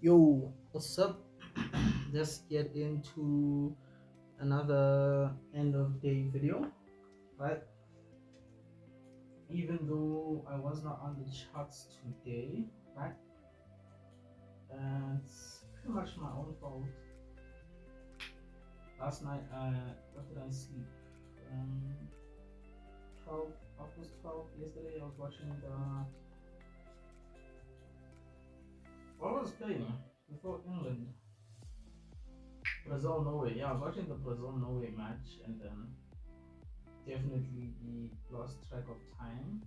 Yo, what's up? Let's get into another end of day video, right? Even though I was not on the charts today, right? And it's pretty much my own fault. Last night, what did I sleep? Um, 12, half past 12 yesterday. I was watching what was playing before England? Brazil Norway. Yeah, I was watching the Brazil Norway match and then definitely lost track of time,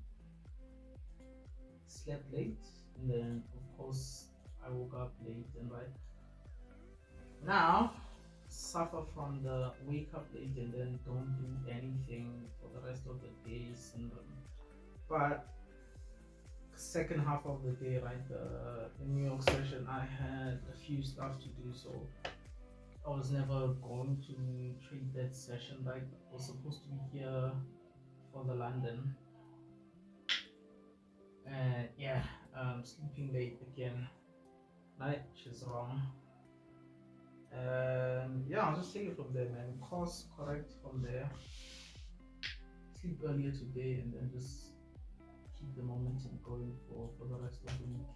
slept late, and then of course I woke up late and right now suffer from the wake up late and then don't do anything for the rest of the day syndrome. But second half of the day, right, the New York session, I had a few stuff to do, so I was never going to treat that session. Like I was supposed to be here for the London, and yeah, sleeping late again. Night, she's wrong. And yeah, I'll just take it from there, man. Course correct from there. Sleep earlier today and then just keep the momentum going for the rest of the week.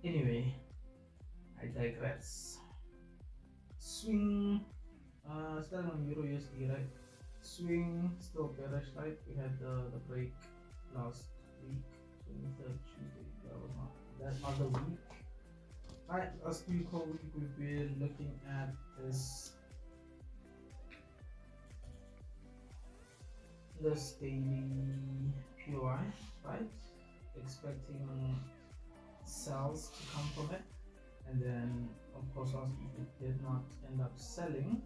Anyway, I digress. Swing, starting on Euro USD, right? Swing still bearish, right? We had the break last week, 23rd Tuesday. That was not that other week. Right, last week, whole week we've been looking at this daily POI, right? Expecting sales to come from it, and then of course last week it did not end up selling.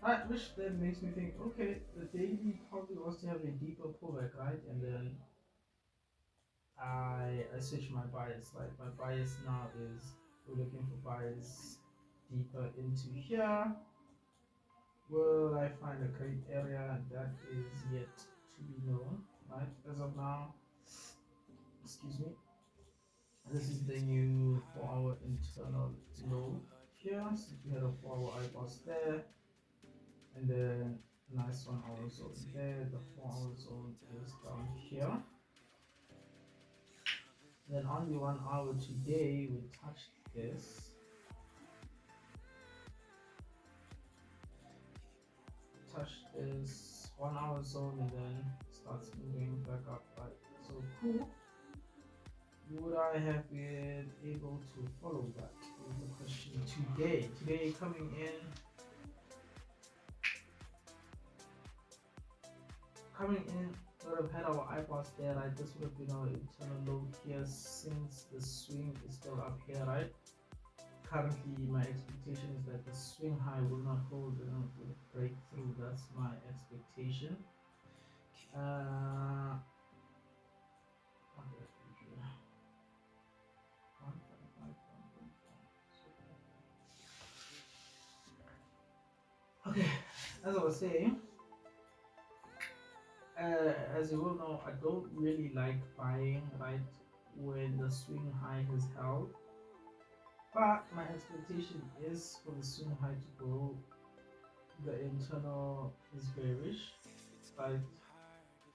Right, which then makes me think, okay, the daily probably was to have a deeper pullback, right? And then I switch my bias. Like my bias now is we're looking for bias deeper into here. Will I find a great area? That is yet to be known, right? As of now, excuse me, this is the new 4-hour internal low here. So we had a 4-hour IBOS there, and then nice 1-hour zone there. The 4-hour zone is down here. Then on the 1 hour today, we touched this 1-hour zone, and then starts moving back up. Right, so cool. Would I have been able to follow that? Is the question today. Today coming in, would have had our eyeballs there, right? This would have been our internal low here since the swing is still up here, right? Currently, my expectation is that the swing high will not hold and it will break through. That's my expectation. Uh, okay, as I was saying, as you will know, I don't really like buying right when the swing high has held, but my expectation is for the swing high to go. The internal is bearish, right?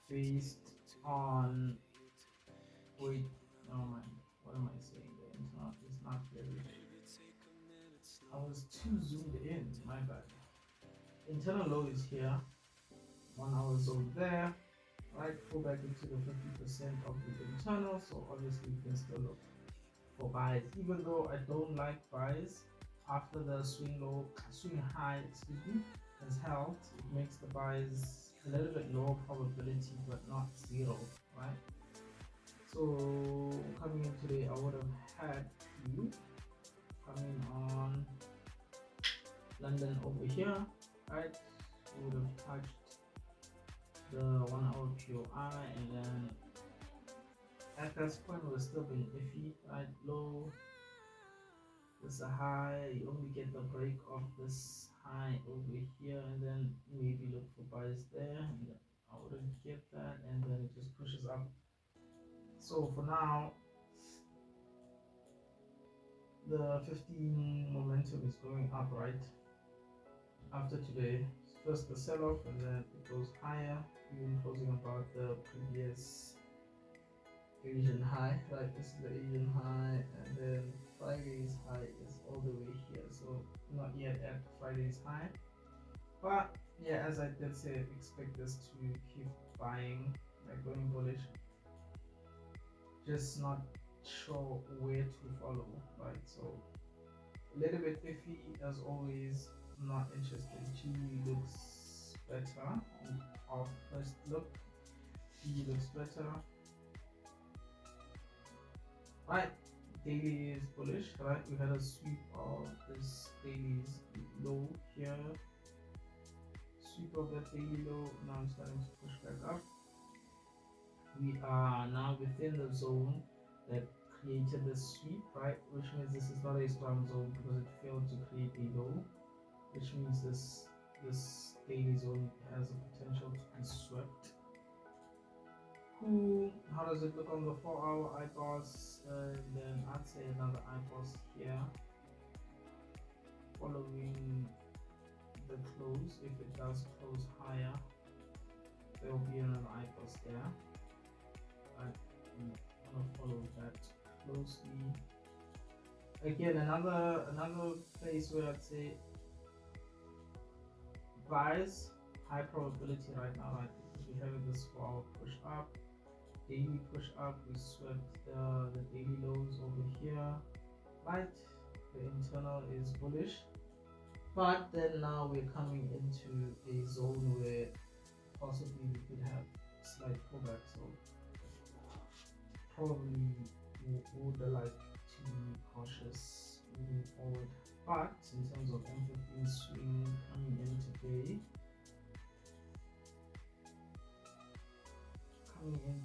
Based on wait, no mind. What am I saying? The internal is not bearish. I was too zoomed in. My bad. Internal low is here. 1 hour zone there. Right, pull back into the 50% of the internal, so obviously you can still look for buys, even though I don't like buys after the swing high, excuse me, has held. It makes the buys a little bit lower probability, but not zero, right? So coming in today, I would have had to coming on London over here, right? We would have touched the 1 hour POI, and then at this point we're still being iffy, right? Low, this is a high, you only get the break of this high over here, and then maybe look for buys there, and I wouldn't get that, and then it just pushes up. So for now, The 15 momentum is going up right after today. First the sell-off and then it goes higher, even closing about the previous Asian high. Right, this is the Asian high, and then Friday's high is all the way here. So not yet at Friday's high, but yeah, as I did say, expect this to keep buying, like going bullish. Just not sure where to follow, right? So a little bit iffy as always. Not interested. G looks better off first look. G looks better. Right, daily is bullish. Right, we had a sweep of this daily's low here. Sweep of that daily low. Now I'm starting to push back up. We are now within the zone that created the sweep, right? Which means this is not a strong zone because it failed to create a low. Which means this daily zone has a potential to be swept. Cool. How does it look on the 4-hour IBOS? Then I'd say another IBOS here, following the close. If it does close higher, there will be another IBOS there. I'm gonna follow that closely. Again, another place where I'd say buys high probability right now, right? Because we have this 4-hour push up, daily push up. We swept the daily lows over here, right? The internal is bullish, but then now we're coming into a zone where possibly we could have slight pullback. So probably would like to be cautious moving forward. But in terms of M15 swing coming in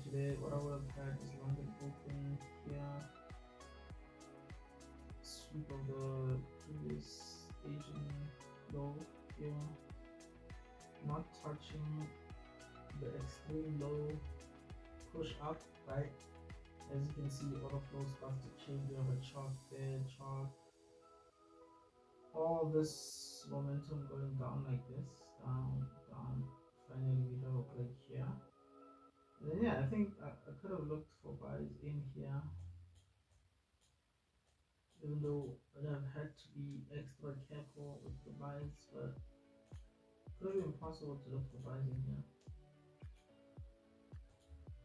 today, what I would have had is London open here, sweep of the previous Asian low here, not touching the extreme low, push up, right? As you can see, order flow starts to change. We have a chart there, chart. All this momentum going down like this, down, down. Finally, we have a break here. And then, yeah, I think I could have looked for buys in here, even though I have had to be extra careful with the buys, but it could have been possible to look for buys in here.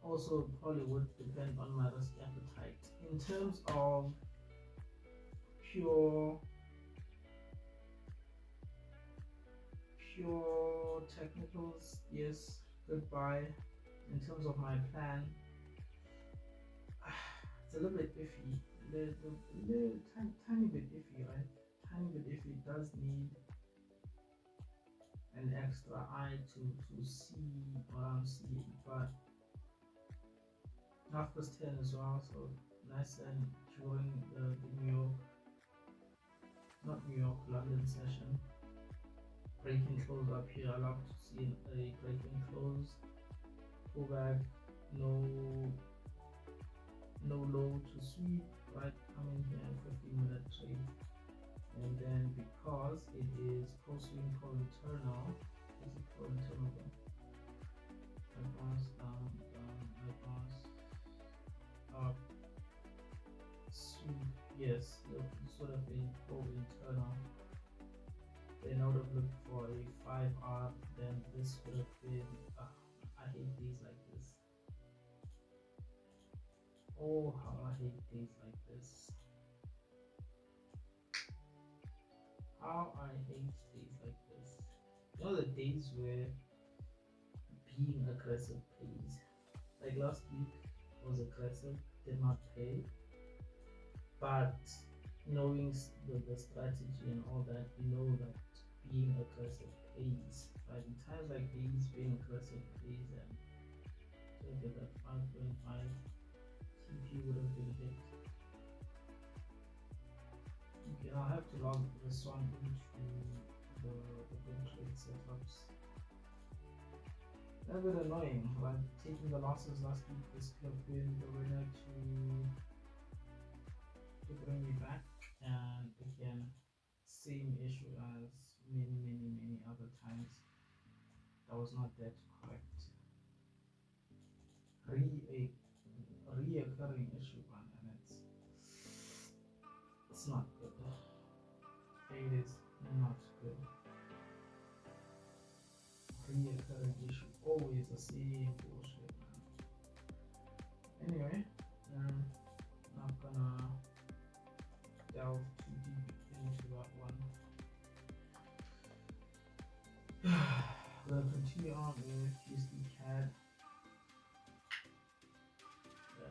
Also, probably would depend on my risk appetite. In terms of pure technicals, yes, goodbye. In terms of my plan, it's a little bit iffy. Little tiny bit iffy, right? Tiny bit iffy. It does need an extra eye to see what I'm seeing, but 10:30 as well, so nice and during the London session. Breaking close up here. I love to see a breaking close. Pull back, no low to sweep, right? Coming here 15-minute trade, and then because it is pro-swing, pro-internal, is it pro-internal then? Advance, down, advance, up, sweep, yes, sort of a pro-internal. Then I would have looked for a 5R, then this would have been, I hate days like this. Oh, how I hate days like this. How I hate days like this. You know the days where being aggressive pays. Like last week was aggressive, did not pay. But knowing the strategy and all that, you know that being aggressive pays. Right? In times like these, being aggressive pays, and look at that 5.5 TP would have been hit. Okay, I'll have to log this one into the good trade setups. A bit annoying, like taking the losses last week. This could have been the winner to bring me back, and same issue as many other times. That was not that correct. A reoccurring issue, man, and it's not good. It is not good. Reoccurring issue, always the same bullshit, man. Anyway, not gonna delve too deep into that one. We'll continue on with Houston Cat.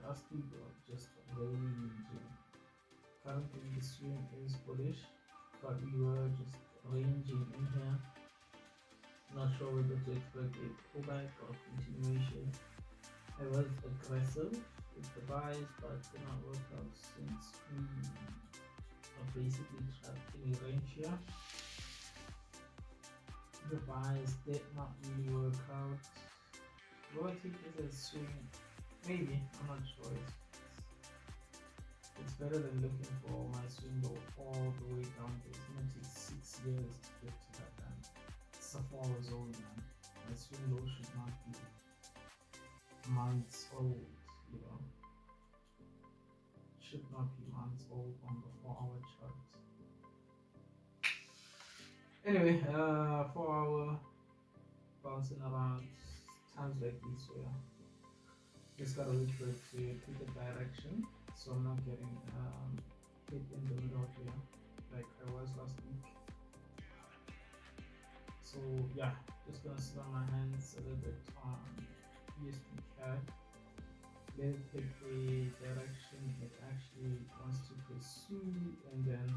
Last week was just raging. Currently the swing is bullish, but we were just ranging in here. Not sure whether to expect a pullback or continuation. I was aggressive with the buys, but did not work out since we are basically trapped in a range here. The buys did not really work out. Do I take this as swing? Maybe, I'm not sure. It's better than looking for my swing low all the way down. It's gonna take 6 years to get to that, and it's a 4 years old, man. My swing low should not be months old, you know. Should not be months old on the 4-hour chart. Anyway, 4-hour bouncing around times like this where just gotta wait for it to pick a direction, so I'm not getting hit in the middle here like I was last week. So yeah, just gonna sit on my hands a little bit on USD CAD, let it pick a direction it actually wants to pursue, and then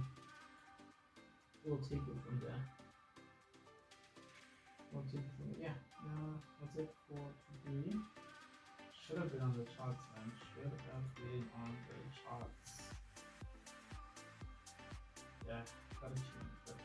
we'll take it from there. Yeah, that's it for today. Should have been on the charts, man. Should have been on the charts. Yeah, gotta change.